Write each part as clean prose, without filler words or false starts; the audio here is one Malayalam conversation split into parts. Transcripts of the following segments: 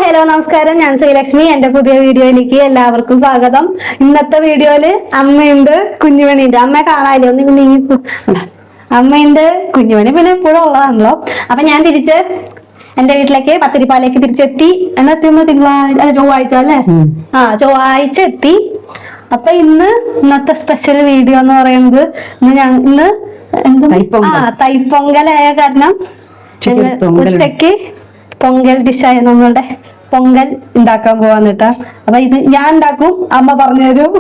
ഹലോ നമസ്കാരം, ഞാൻ ശ്രീലക്ഷ്മി. എന്റെ പുതിയ വീഡിയോയിലേക്ക് എല്ലാവർക്കും സ്വാഗതം. ഇന്നത്തെ വീഡിയോയില് അമ്മയുണ്ട്, കുഞ്ഞുമണിയുണ്ട്. അമ്മയെ കാണാമല്ലോ, ഒന്ന് അമ്മയുണ്ട്, കുഞ്ഞുമണി പിന്നെ എപ്പോഴും ഉള്ളതാണല്ലോ. അപ്പൊ ഞാൻ തിരിച്ച് എന്റെ വീട്ടിലേക്ക് പത്തിരിപ്പാലേക്ക് തിരിച്ചെത്തി. എന്നെത്തിയുമ്പോ ചൊവ്വാഴ്ച അല്ലേ? ചൊവ്വാഴ്ച എത്തി. അപ്പൊ ഇന്നത്തെ സ്പെഷ്യൽ വീഡിയോ എന്ന് പറയുന്നത് ഇന്ന് തൈപ്പൊങ്കലായ കാരണം ഉച്ചക്ക് പൊങ്കൽ ഡിഷായ നമ്മളുടെ പൊങ്കൽ ഉണ്ടാക്കാൻ പോവാന്ന് കേട്ടാ. അപ്പൊ ഇത് ഞാൻ ഉണ്ടാക്കും, അമ്മ പറഞ്ഞുതരും.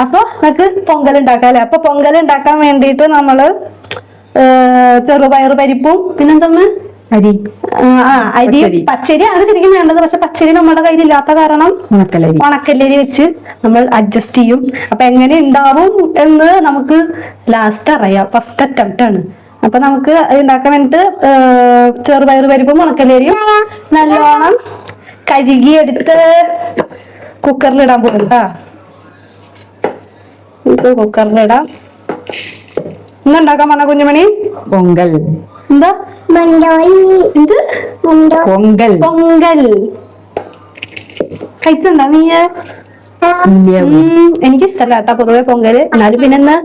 അപ്പൊ നമുക്ക് പൊങ്കൽ ഉണ്ടാക്കാം അല്ലെ? അപ്പൊ പൊങ്കൽ ഉണ്ടാക്കാൻ വേണ്ടിയിട്ട് നമ്മള് ചെറുപയറ് പരിപ്പും പിന്നെന്താണ് അരി പച്ചരിയാണ് ശരിക്കും വേണ്ടത്. പക്ഷെ പച്ചരി നമ്മുടെ കയ്യിലില്ലാത്ത കാരണം ഉണക്കല്ലരി വെച്ച് നമ്മൾ അഡ്ജസ്റ്റ് ചെയ്യും. അപ്പൊ എങ്ങനെ ഉണ്ടാവും എന്ന് നമുക്ക് ലാസ്റ്റ് അറിയാം. ഫസ്റ്റ് അറ്റംപ്റ്റ് ആണ്. അപ്പൊ നമുക്ക് ഉണ്ടാക്കാൻ വേണ്ടിട്ട് ചെറുപയറ് പരിപ്പും ഉണക്കല്ലരിയും നല്ലോണം കഴുകിയെടുത്ത് കുക്കറിലിടാൻ പോകും കേട്ടാ. ഇത് കുക്കറിലിടാം. ഇന്നുണ്ടാക്കാൻ പറഞ്ഞ കുഞ്ഞുമണി പൊങ്കൽ. എന്താ ഇത്? പൊങ്കൽ. പൊങ്കൽ കഴിച്ചുണ്ടോ നീ? എനിക്ക് ഇഷ്ടമല്ല കേട്ടോ പൊതുവെ പൊങ്കല്. എന്നാലും പിന്നെ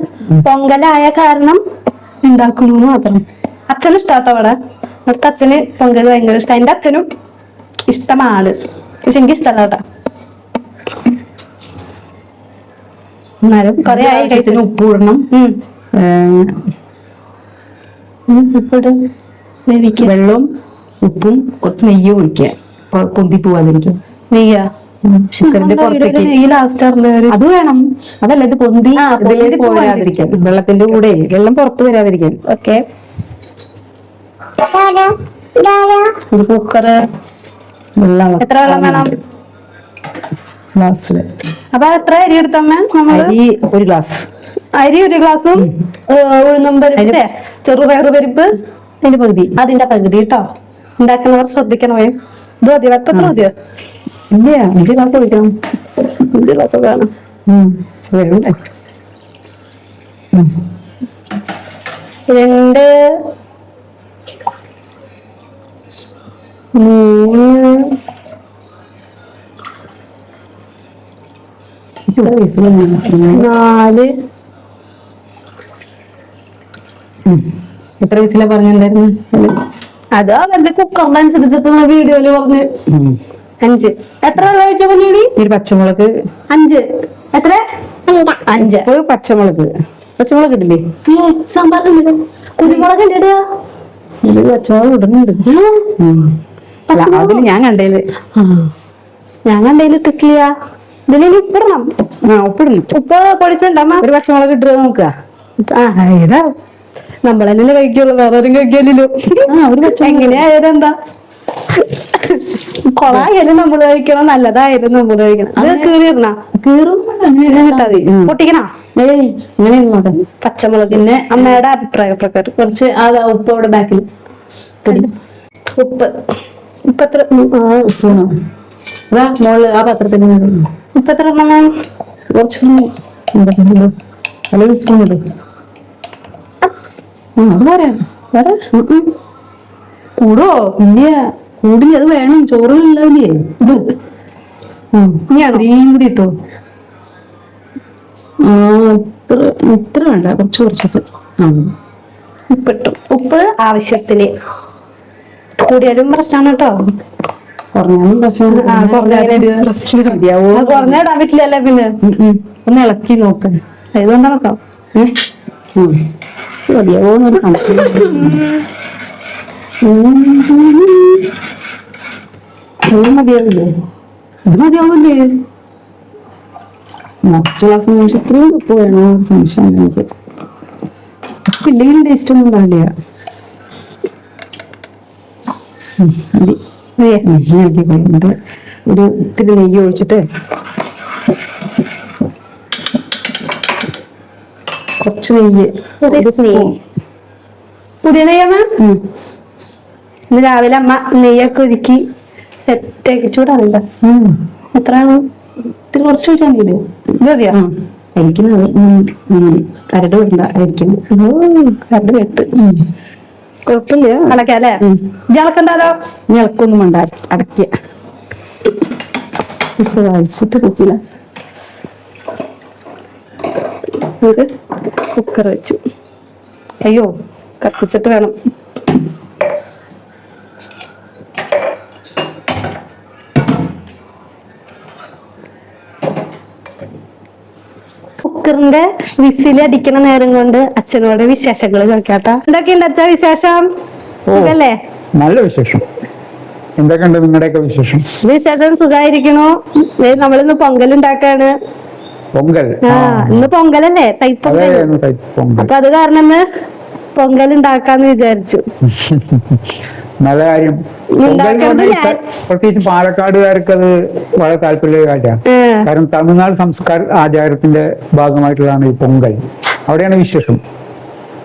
പൊങ്കലായ കാരണം ഉണ്ടാക്കുന്നു മാത്രം. അച്ഛനും ഇഷ്ടാട്ടോ. അവിടുത്തെ അച്ഛന് പൊങ്കൽ ഭയങ്കര ഇഷ്ടം. എന്റെ അച്ഛനും ഇഷ്ടമാണ്, പക്ഷെ എനിക്ക് ഇഷ്ടമല്ല കേട്ടോ. എന്നാലും കൊറേ ആയി കഴിച്ചു. ഉപ്പ് ഇടണം, ഉപ്പിടും, വെള്ളവും ഉപ്പും കുറച്ച് നെയ്യും ഒഴിക്കുക, പൊന്തി പോവാതിരിക്കും. നെയ്യാ? കുക്കറിന്റെ പുറത്തേക്ക് അത് വേണം. അതല്ല, ഇത് പൊന്തി ഇതിലേക്ക് പോരാതിരിക്കാൻ, വെള്ളത്തിന്റെ കൂടെ വെള്ളം പുറത്ത് വരാതിരിക്കാൻ. ഓക്കെ. കുക്കറ് എത്ര വെള്ളം വേണം? ഗ്ലാസ്സില്. അപ്പൊ എത്ര അരി എടുത്തമ്മ? അരി 1 ഗ്ലാസ്. അരി 1 ഗ്ലാസും ഉഴുന്നും പരിപ്പ്, ചെറുപയറ് പരിപ്പ് അതിന്റെ പകുതി കേട്ടോ. ഉണ്ടാക്കുന്നവർ ശ്രദ്ധിക്കണമേ. ഇത് മതിയോ? എത്ര മതിയോ? ഇല്ല, 5 ഗ്ലാസ് ഒഴിക്കണം. 5 ഗ്ലാസ് വേണം. വേണ്ടേ? 2 3 4. എത്ര വിസിലാ പറഞ്ഞിട്ടുണ്ടായിരുന്നു? അത് അവരുടെ കുക്കറിനനുസരിച്ചിട്ടുള്ള വീഡിയോയില് പറഞ്ഞ് 5. എത്ര വെള്ളം ഒഴിച്ച കുഞ്ഞുടി? ഒരു പച്ചമുളക് 5. എത്ര? 5. പച്ചമുളക് ഇടില്ലേ? സാമ്പാറിന് കുരുമുളക് ഇടുക. പച്ചമുളക് ഇടുന്നുണ്ട്. അതില് ഞാൻ കണ്ടേല് ഇട്ടിട്ടില്ല. ഇതിൽ ഉപ്പിടണം. ഉപ്പിടുന്നു. ഉപ്പ് പൊടിച്ചിട്ടമ്മ ഒരു പച്ചമുളക് ഇട്ട് നോക്കുക. ഏതാ നമ്മളെന്നെ കഴിക്കുള്ളൂ, വേറെ ആരും കഴിക്കാനില്ലോ. എങ്ങനെയായാലും എന്താ, കൊളായാലും നമ്മള് കഴിക്കണം, നല്ലതായാലും നമ്മള് കഴിക്കണം. അത് കീറിയിടണ കീറും പൊട്ടിക്കണ. പച്ചമുളകിന്റെ അമ്മയുടെ അഭിപ്രായ പ്രകാരം കുറച്ച് ഉപ്പ് അവിടെ ബാക്കിൽ. ഉപ്പ് എത്ര? മോള് ആ പാത്രത്തിന് ഉപ്പ് എത്ര എണ്ണം? കുറച്ച് സ്പൂൺ ഇടും. അത് പറയാം. വേറെ കൂടോ? ഇല്ല, കൂടി അത് വേണം. ചോറിലുണ്ടാവില്ലേ ഇത്? അത്രയും കൂടി ഇട്ടോ. ഇത്ര വേണ്ട, കുറച്ചൊക്കെ ഉപ്പിട്ടു. ഉപ്പ് ആവശ്യത്തിന്. കൂടിയാലും പ്രശ്നമാണ് കേട്ടോ. കുറഞ്ഞാലും പ്രശ്നം. കുറഞ്ഞിടാൻ പറ്റില്ലല്ലേ? പിന്നെ ഒന്ന് ഇളക്കി നോക്കാം. ഇതുകൊണ്ട് നോക്കാം. മതിയാവോന്നൊരു സംശയം. മതിയാവില്ലേ? ഇത് മതിയാവില്ലേ? മറ്റു ഗ്ലാസ് ഇത്രയും ഉപ്പ് വേണോ സംശയം എനിക്ക്. ഇല്ലെങ്കിലും ടേസ്റ്റ് ഒന്നും ഉണ്ടാവില്ല. ഒരു ഇത്തിരി നെയ്യ് ഒഴിച്ചിട്ട് കുറച്ച് നെയ്യ്. പുതിയ നെയ്യമ്മ ഇന്ന് രാവിലെ അമ്മ നെയ്യൊക്കെ ഒരുക്കി സെറ്റാക്കി. ചൂടാറുണ്ട്. എത്രയാണ്? കുറച്ച് വെച്ചാൽ മതി. മതിയോ? എനിക്ക് കരട് വേണ്ട ആയിരിക്കും. കരട് വെട്ട് കുഴപ്പമില്ല. അടക്കല്ലേ? ഇളക്കണ്ടല്ലോ. ഇളക്കൊന്നും വേണ്ട, അടക്കിയ വിശ്വസിച്ചിട്ട് കുക്കില്ല. നമുക്ക് കുക്കർ വെച്ചു. അയ്യോ, കത്തിച്ചിട്ട് വേണം. കുക്കറിന്റെ വിസിൽ അടിക്കണ നേരം കൊണ്ട് അച്ഛനോട് വിശേഷങ്ങൾ ചോദിക്കാട്ടോ. എന്തൊക്കെയുണ്ട് അച്ഛാ വിശേഷം? സുഖല്ലേ? നല്ല വിശേഷം. എന്തൊക്കെയുണ്ട് നിങ്ങളുടെയൊക്കെ വിശേഷം? വിശേഷം സുഖായിരിക്കണു. നമ്മളിന്ന് പൊങ്കൽ ഉണ്ടാക്കാണ്. പൊങ്കൽ? ഇന്ന് പൊങ്കലല്ലേ, തൈപ്പൊങ്കൽ. അപ്പൊ അത് കാരണം ഇന്ന് പൊങ്കൽ ഉണ്ടാക്കാന്ന് വിചാരിച്ചു. നല്ല കാര്യം. പ്രത്യേകിച്ച് പാലക്കാടുകാർക്ക് അത് വളരെ താല്പര്യമുള്ള കാര്യമാണ്. കാരണം തമിഴ്നാട് സംസ്കാര ആചാരത്തിന്റെ ഭാഗമായിട്ടുള്ളതാണ് ഈ പൊങ്കൽ. അവിടെയാണ് വിശേഷം.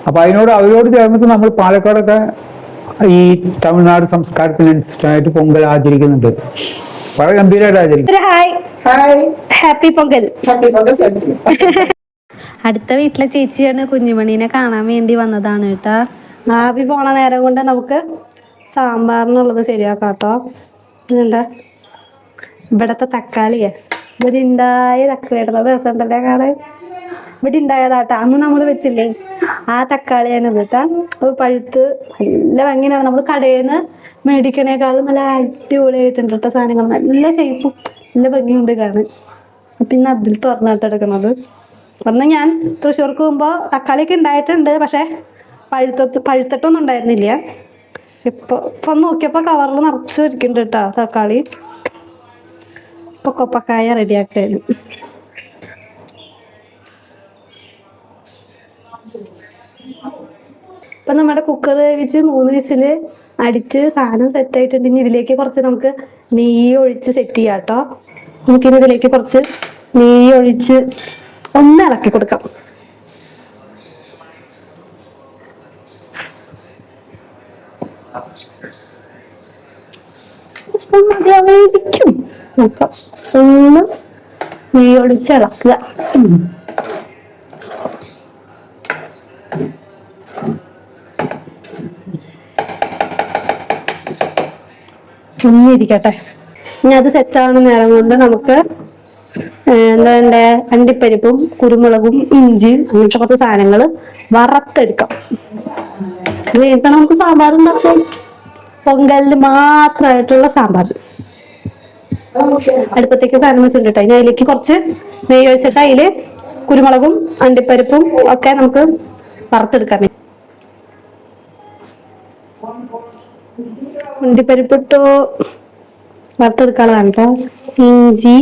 അപ്പൊ അവരോട് ചേർന്നിട്ട് നമ്മൾ പാലക്കാടൊക്കെ ഈ തമിഴ്നാട് സംസ്കാരത്തിനനുസരിച്ചായിട്ട് പൊങ്കൽ ആചരിക്കുന്നുണ്ട്. വളരെ ഗംഭീരമായിട്ട് ആചരിക്കും. ഹാപ്പി പൊങ്കൽ. അടുത്ത വീട്ടിലെ ചേച്ചിയാണ് കുഞ്ഞുമണീനെ കാണാൻ വേണ്ടി വന്നതാണ് കേട്ടാ. ആവി പോണ നേരം കൊണ്ട് നമുക്ക് സാമ്പാറിനുള്ളത് ശരിയാക്കാം കേട്ടോ. എന്താ ഇവിടത്തെ തക്കാളിയാ, ഇവിടെ ഉണ്ടായ തക്കാളിയുടെ ദിവസം ഉണ്ടല്ലേ കാണാൻ. ഇവിടെ ഉണ്ടായതാട്ടാ, അന്ന് നമ്മൾ വെച്ചില്ലേ ആ തക്കാളിയാണ് കേട്ടാ. അത് പഴുത്ത് നല്ല ഭംഗിയാണ്. നമ്മൾ കടയിൽ നിന്ന് മേടിക്കണേക്കാളും നല്ല അടിപൊളിയായിട്ടുണ്ട് കേട്ടോ സാധനങ്ങൾ. നല്ല ഷേപ്പും നല്ല ഭംഗിയുണ്ട് കാണാൻ. പിന്നെ അതിൽ തുറന്നിട്ടെടുക്കണത് അന്ന് ഞാൻ തൃശ്ശൂർക്ക് പോകുമ്പോൾ തക്കാളിയൊക്കെ ഉണ്ടായിട്ടുണ്ട്, പക്ഷെ പഴുത്തിട്ടൊന്നും ഉണ്ടായിരുന്നില്ല. ഇപ്പൊ നോക്കിയപ്പോ കവറിൽ നിറച്ച് ഇരിക്കുന്നുണ്ട് കേട്ടോ തക്കാളി. ഇപ്പൊ കൊപ്പക്കായ റെഡിയാക്കാണ്. ഇപ്പൊ നമ്മുടെ കുക്കർ വേവിച്ച് 3 വിസില് അടിച്ച് സാധനം സെറ്റ് ആയിട്ടുണ്ടെങ്കിൽ ഇതിലേക്ക് കുറച്ച് നമുക്ക് നെയ്യ് ഒഴിച്ച് സെറ്റ് ചെയ്യാം കേട്ടോ. നമുക്കിനി ഇതിലേക്ക് കുറച്ച് നെയ്യ് ഒഴിച്ച് ഒന്ന് ഇളക്കി കൊടുക്കാം. മതിയായിരിക്കും. നോക്കാം, ഒന്ന് നെയ്യ് ഒഴിച്ച് ഇളക്കുക. ഒന്നിരിക്കട്ടെ. ഇനി അത് സെറ്റാവുന്ന നേരം കൊണ്ട് നമുക്ക് എന്താ വേണ്ടേ, അണ്ടിപ്പരിപ്പും കുരുമുളകും ഇഞ്ചിയും അങ്ങനത്തെ കുറച്ച് സാധനങ്ങൾ വറുത്തെടുക്കാം. അത് കഴിഞ്ഞിട്ട് നമുക്ക് സാമ്പാർ ഉണ്ടാക്കാം. പൊങ്കലിന് മാത്രമായിട്ടുള്ള സാമ്പാർ. അടുപ്പത്തേക്ക് സാധനം വെച്ചിട്ടുണ്ട്. ഇനി അതിലേക്ക് കുറച്ച് നെയ്യ് ഒഴിച്ചിട്ട് അതിൽ കുരുമുളകും അണ്ടിപ്പരിപ്പും ഒക്കെ നമുക്ക് വറുത്തെടുക്കാൻ പറ്റും. അണ്ടിപ്പരിപ്പിട്ടോ വറുത്തെടുക്കാനുള്ളതാണ് കേട്ടോ. ഇഞ്ചി,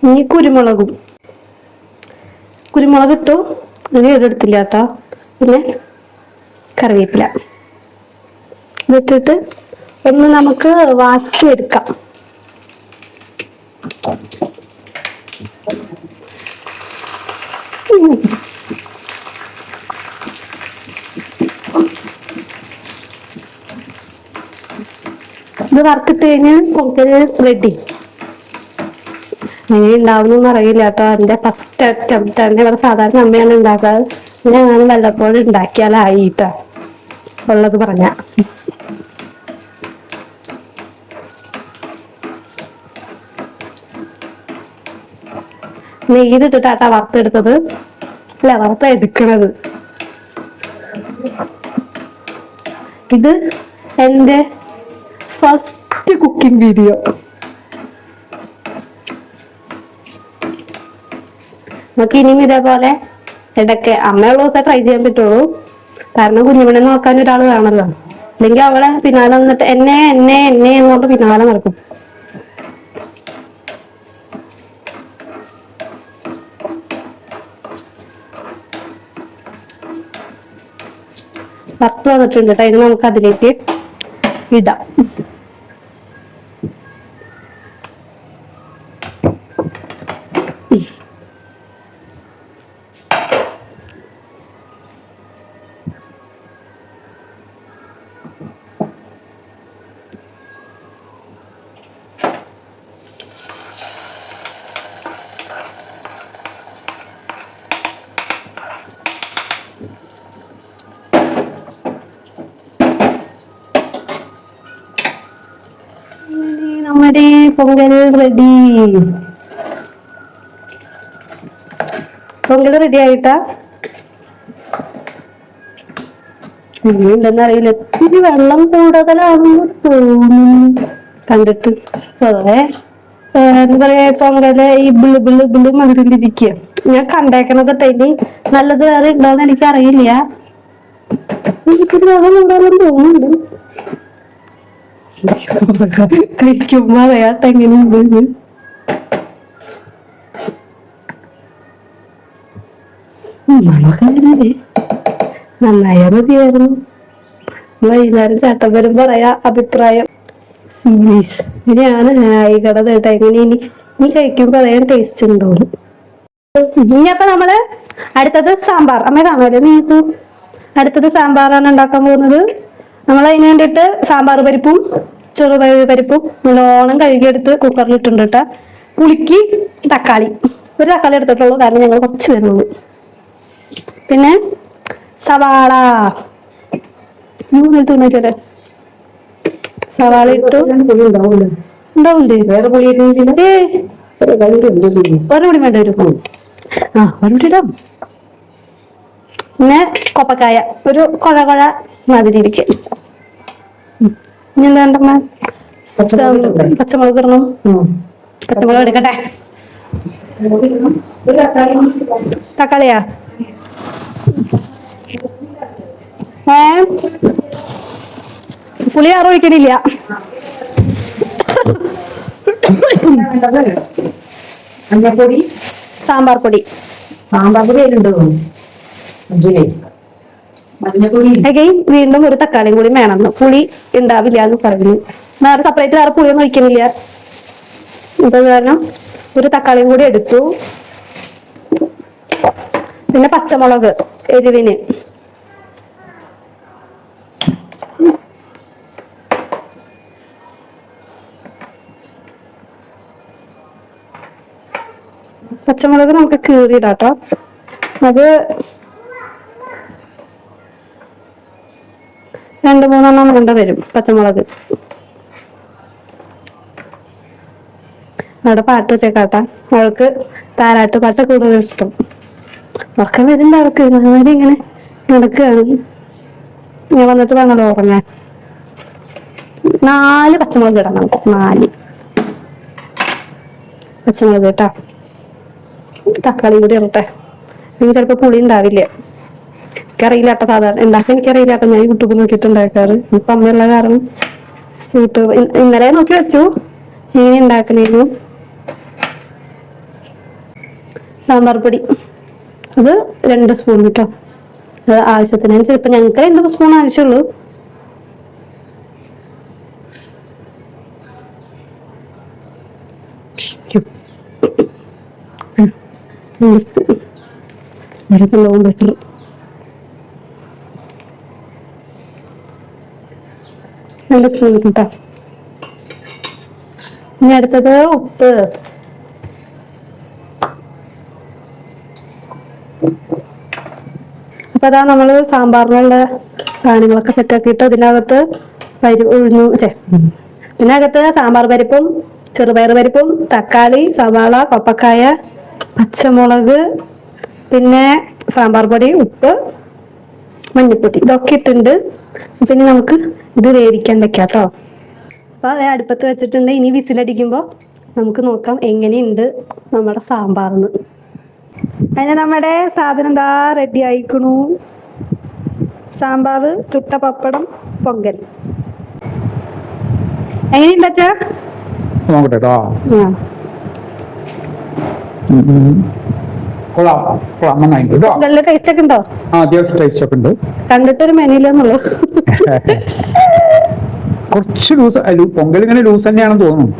ഇനി കുരുമുളക് ഇട്ടു. അങ്ങനെ ഇതെടുത്തില്ല കേട്ടോ. പിന്നെ കറിവേപ്പില ഇതിട്ടിട്ട് ഒന്ന് നമുക്ക് വാട്ടിയെടുക്കാം. ഇത് വറുത്തിട്ട് കഴിഞ്ഞാൽ പൊങ്കൽ റെഡി. എങ്ങനെ ഉണ്ടാവുന്നൊന്നും അറിയില്ല കേട്ടോ. എന്റെ ഫസ്റ്റ് അറ്റംപ്റ്റ് ആണ്. ഇവിടെ സാധാരണ അമ്മയാണ് ഉണ്ടാക്കാറ്. ഞാൻ അങ്ങനെ വല്ലപ്പോഴും ഉണ്ടാക്കിയാലായി കേട്ടോ ഉള്ളത് പറഞ്ഞ. നെയ്യിലിട്ടിട്ടാട്ടാ വറുത്തെടുത്തത്, അല്ല വറുത്തെടുക്കണത്. ഇത് എന്റെ ഫസ്റ്റ് കുക്കിംഗ് വീഡിയോ. നമുക്ക് ഇനിയും ഇതേപോലെ ഇടയ്ക്ക് അമ്മയുള്ള ദിവസം ട്രൈ ചെയ്യാൻ പറ്റുള്ളൂ. കാരണം കുഞ്ഞുമണി നോക്കാൻ ഒരാൾ വേണമല്ലോ. അല്ലെങ്കിൽ അവളെ പിന്നാലെ വന്നിട്ട് എന്നെ എന്നെ എന്നെ എന്നുകൊണ്ട് പിന്നാലെ നടക്കും. വറുത്ത് വന്നിട്ടുണ്ട് കേട്ടോ. ഇനി നമുക്ക് അതിലേക്ക് ഇടാം. നമ്മുടെ പൊങ്കൽ റെഡി. പൊങ്കൽ റെഡി ആയിട്ടാ ഉണ്ടെന്ന് അറിയില്ല. ഇത്തിരി വെള്ളം കൂടുതലാണെന്ന് തോന്നുന്നു കണ്ടിട്ട്. പൊതുവെ എന്താ പറയാ പൊങ്കല് ഈ ബിള് മതിരിക്കുക. ഞാൻ കണ്ടേക്കണത് ഇനി നല്ലത് വേറെ ഉണ്ടോന്ന് എനിക്ക് അറിയില്ല. ഇത്തിരി വെള്ളം കൂടുതലെന്ന് തോന്നുന്നുണ്ട്. കഴിക്കുമ്പോ അറിയാത്ത എങ്ങനെയുണ്ട്. നന്നായാ മതിയായിരുന്നു. വൈകുന്നേരം ചേട്ടൻ വരുമ്പോ പറയാ അഭിപ്രായം. സീരീസ് ഇങ്ങനെയാണ് ആയിക്കട കേട്ടോ. എങ്ങനെ ഇനി കഴിക്കുമ്പോ പറയാൻ ടേസ്റ്റ് ഉണ്ടോന്ന്. ഇനിയപ്പൊ നമ്മള് അടുത്തത് സാമ്പാർ. അമ്മ കാണുമല്ലോ നീക്കു. അടുത്തത് സാമ്പാറാണ് ഉണ്ടാക്കാൻ പോകുന്നത്. നമ്മൾ അതിന് വേണ്ടിയിട്ട് സാമ്പാർ പരിപ്പും ചെറുപയർ പരിപ്പും നല്ലോണം കഴുകിയെടുത്ത് കുക്കറിൽ ഇട്ടുണ്ട് കേട്ടോ. പുളിക്ക് തക്കാളി, ഒരു തക്കാളി എടുത്തിട്ടുള്ളൂ, കാരണം ഞങ്ങൾ കുറച്ച് പേരുള്ളൂ. പിന്നെ സവാള സവാള ഇട്ടു. ഉണ്ടാവില്ലേ? വേറെ പുളി ഒരു പൊടി വേണ്ട വരും. ഒരു പൊടി ഇടാം. പിന്നെ കൊപ്പക്കായ ഒരു കുഴ മാതിരി ഇരിക്കും. ഇനി എന്താ പച്ചമുളക് ഇടണം. പച്ചമുളക് എടുക്കട്ടെ. തക്കാളിയാ പുളി ആറ് ഒഴിക്കണില്ല. മഞ്ഞപ്പൊടി, സാമ്പാർ പൊടി അതിലുണ്ട്. മഞ്ഞപ്പൊടി വീണ്ടും ഒരു തക്കാളിയും കൂടി വേണമെന്ന്. പുളി ഉണ്ടാവില്ല എന്ന് പറയുന്നു. വേറെ സെപ്പറേറ്റ് വേറെ പുളിയൊന്നും ഒഴിക്കുന്നില്ല. അത് കാരണം ഒരു തക്കാളിയും കൂടി എടുത്തു. പിന്നെ പച്ചമുളക് എരിവിന്. പച്ചമുളക് നമുക്ക് കീറിയിടാട്ടോ. അത് 2-3 വേണ്ട വരും പച്ചമുളക്. അവിടെ പാട്ട് വെച്ചേക്കാട്ടാ. അവൾക്ക് താരാട്ട് പാട്ട് കൂടുതൽ ഇഷ്ടം. ഉറക്കം വരുന്നുണ്ട് അവൾക്ക്. നന്നായി ഇങ്ങനെ നടക്കുകയാണ്. ഞാൻ വന്നിട്ട് വേണല്ലോ ഉറങ്ങാൻ. 4 പച്ചമുളക് ഇടണം. 4 പച്ചമുളക് കേട്ടാ. തക്കാളി കൂടി ഇറട്ടെ. എനിക്ക് ചിലപ്പോ പുളി ഉണ്ടാവില്ല. എനിക്കറിയില്ലാട്ട. സാധാരണ ഉണ്ടാക്കാൻ എനിക്കറിയില്ലാട്ട. ഞാൻ യൂട്യൂബ് നോക്കിയിട്ട് ഉണ്ടാക്കാറ്. ഇപ്പൊ അമ്മയുള്ള കാരണം യൂട്യൂബ് ഇന്നലെ നോക്കി വെച്ചു ഇങ്ങനെ ഉണ്ടാക്കണേന്നു. സാമ്പാർ പൊടി അത് 2 സ്പൂൺ കേട്ടോ. അത് ആവശ്യത്തിന്. ചിലപ്പോ ഞങ്ങൾക്ക് 2 സ്പൂൺ ആവശ്യമുള്ളൂ. പറ്റുള്ളൂ. കേട്ടോ. ഇനി അടുത്തത് ഉപ്പ്. അപ്പൊ അതാ നമ്മള് സാമ്പാറിനുള്ള സാധനങ്ങളൊക്കെ സെറ്റാക്കിയിട്ട് അതിനകത്ത് ഇതിനകത്ത് സാമ്പാർ പരിപ്പും ചെറുപയർ പരിപ്പും തക്കാളി, സവാള, കൊപ്പക്കായ, പച്ചമുളക്, പിന്നെ സാമ്പാർ പൊടി, ഉപ്പ്, മഞ്ഞൾപ്പൊടി ഇതൊക്കെ ഇട്ടുണ്ട്. പിന്നെ നമുക്ക് ഇത് വേവിക്കാൻ വെക്കാം കേട്ടോ. അപ്പൊ അതേ അടുപ്പത്ത് വെച്ചിട്ടുണ്ട്. ഇനി വിസിലടിക്കുമ്പോൾ നമുക്ക് നോക്കാം എങ്ങനെയുണ്ട് നമ്മുടെ സാമ്പാറിന്. അതിന് നമ്മുടെ സാധനം എന്താ റെഡി ആയിക്കണു. സാമ്പാർ, ചുട്ട പപ്പടം, പൊങ്കൽ. എങ്ങനെയുണ്ട് അച്ഛാ? നോക്കട്ടെ കേട്ടോ. പൊങ്കലിന്റെ ടേസ്റ്റ് ഒക്കെ ഉണ്ടോ? അത്യാവശ്യം ടേസ്റ്റ് ഒക്കെ ഉണ്ട്. കണ്ടിട്ടൊരു മെനുയില്ലെന്നുള്ളൂ. കുറച്ച് ലൂസ്, പൊങ്കൽ ഇങ്ങനെ ലൂസ് തന്നെയാണെന്ന് തോന്നുന്നു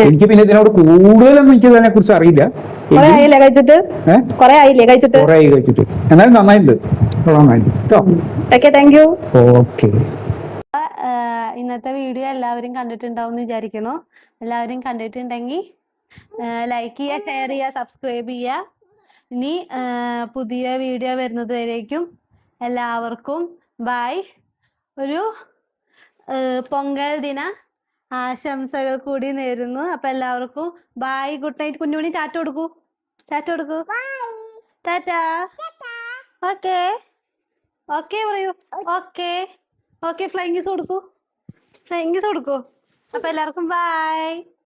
എനിക്ക്. പിന്നെ ഇതിനോട് കൂടുതലൊന്നും എനിക്ക് ഇതിനെ കുറിച്ച് അറിയില്ല. കുറെ ആയില്ലേ കഴിച്ചിട്ട്? കുറെ ആയി കഴിച്ചിട്ട്. എന്നാലും നന്നായിട്ടുണ്ട്. Thank you. ഓക്കെ. ഇന്നത്തെ വീഡിയോ എല്ലാവരും കണ്ടിട്ടുണ്ടാവും എന്ന് വിചാരിക്കുന്നു. എല്ലാവരും കണ്ടിട്ടുണ്ടെങ്കിൽ ലൈക്ക് ചെയ്യുക, ഷെയർ ചെയ്യുക, സബ്സ്ക്രൈബ് ചെയ്യുക. ഇനി പുതിയ വീഡിയോ വരുന്നത് വരേക്കും എല്ലാവർക്കും ബൈ. ഒരു പൊങ്കൽ ദിന ആശംസകൾ കൂടി നേരുന്നു. അപ്പൊ എല്ലാവർക്കും ബൈ, ഗുഡ് നൈറ്റ്. കുഞ്ഞുമണി ടാറ്റ കൊടുക്കൂ, ടാറ്റ കൊടുക്കൂ, ടാറ്റ. ഓക്കെ ഓക്കെ പറയൂ, ഓക്കെ ഓക്കെ. ഫ്ലൈങ് കിസ് കൊടുക്കൂ, ഫ്ലൈങ് കിസ് കൊടുക്കൂ. അപ്പൊ എല്ലാവർക്കും ബൈ.